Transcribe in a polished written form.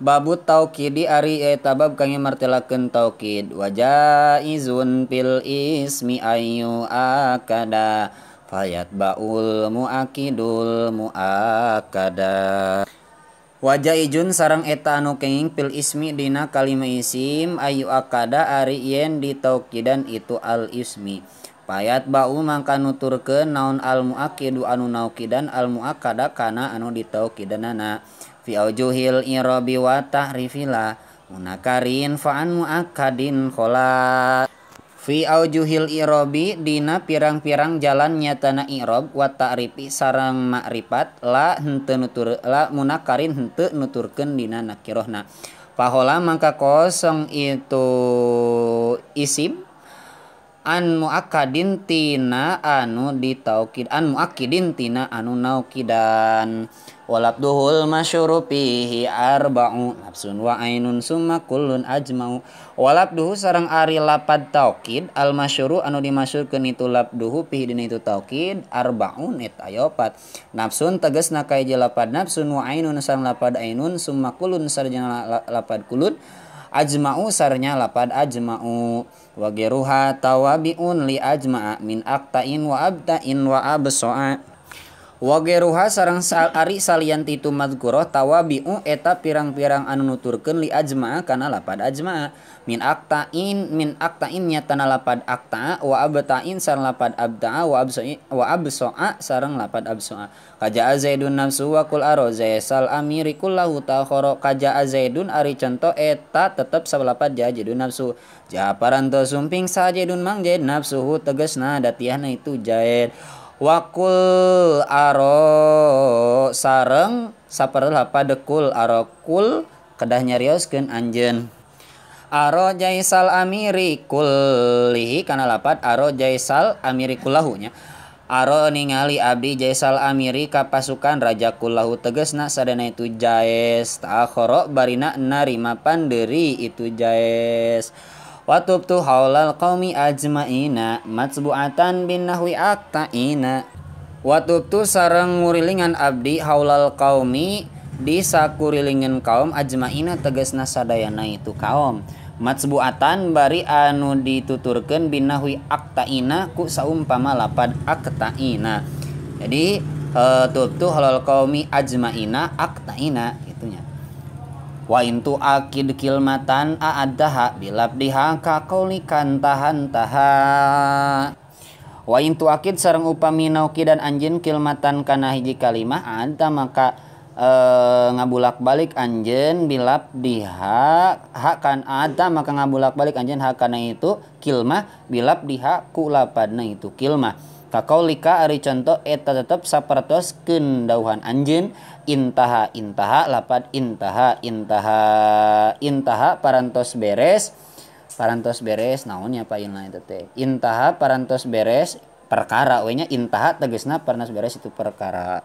Babut taukidi ari eta bab kang martelakeun taukid wa jaizun fil ismi ayu akada fayat baul muakidul muakada wa jaizun sareng eta anu kenging fil ismi dina kalima isim ayu akada ari yen ditaukidan itu al ismi payat bau mangka nuturkeun naon al muakidu anu naukidan al muakada kana anu ditaukidanana fi aujuhil irabi wa tahrifila munakarin fa'an muakkadin khola fi aujuhil irabi dina pirang-pirang jalan nyatana i'rab wa ta'rifi sareng makrifat la henteu nutur la munakarin henteu nuturkeun dina nakirahna pahola mangka kosong itu isim an muakkadin tina anu ditaukid an muakkidin tina anu naukidan walabduhul masyhuru fihi arba'u nafsun wa ainun summa kullun ajma'u walabduhu sareng ari lapad taukid al masyhuru anu dimasyhurkeun itu labduhu fihi dina itu taukid arba'un eta aya 4 nafsun tegasna ka hiji lapad nafsun wa ainun sareng lapad ainun summa kullun sareng lapad kullun ajma'u sarenya lapad ajma'u wa geruha tawabiun li ajma'a min aqtain wa abtain wa absa'a wa geruha sareng ari salian ti itu mazkurah tawabi'u eta pirang-pirang anu nuturkeun li ajma'a kana lapad ajma'a min aqtain nyatana lapad aqta wa abtain sareng lapad abta'a wa absa'a sareng lapad absa'a kaja zaidun nafsu wa kul arozaisal amiri kullahu takhara kaja zaidun ari contoh eta tetep salapad jaidun nafsu ja paranto sumping sajaidun mang jaid nafsuhu tegasna datiahna itu jaid wakul aro sareng sapereuh lapad kul aro kul kedah nyarioskeun anjeun aro jaisal amiri kullihi kana lapad aro jaisal amiri kullahu nya aro ningali abdi jaisal amiri ka pasukan raja kullahu tegasna sadana itu jais ta'akhara barina narima pandeuri itu jais watubtu haulal qaumi ajmaina matsbu'atan bin nahwi aqtaina watubtu sareng ngurilingan abdi haulal qaumi di sakurilingan kaum ajmaina tegasna sadayana itu kaum matsbu'atan bari anu dituturkeun bin nahwi aqtaina ku saumpama lapad aqtaina jadi tubtu haulal qaumi ajmaina aqtaina gitunya wa intu akid kilmatan a'addaha bilabdiha ka qaulikan tahan-taha wa intu akid sareng upami naukidan anjeun kilmatan kana hiji kalimah anta maka ngabulak-balik anjeun bilabdiha kan anta maka ngabulak-balik anjeun ha kana itu kilmah bilabdiha ku lapadna itu kilmah ka qaulika ari contoh eta tetep sapertoskeun dauhan anjeun intaha lapad intaha parantos beres naon nya paeuna eta teh intaha parantos beres perkara we nya intaha tegasna parantos beres itu perkara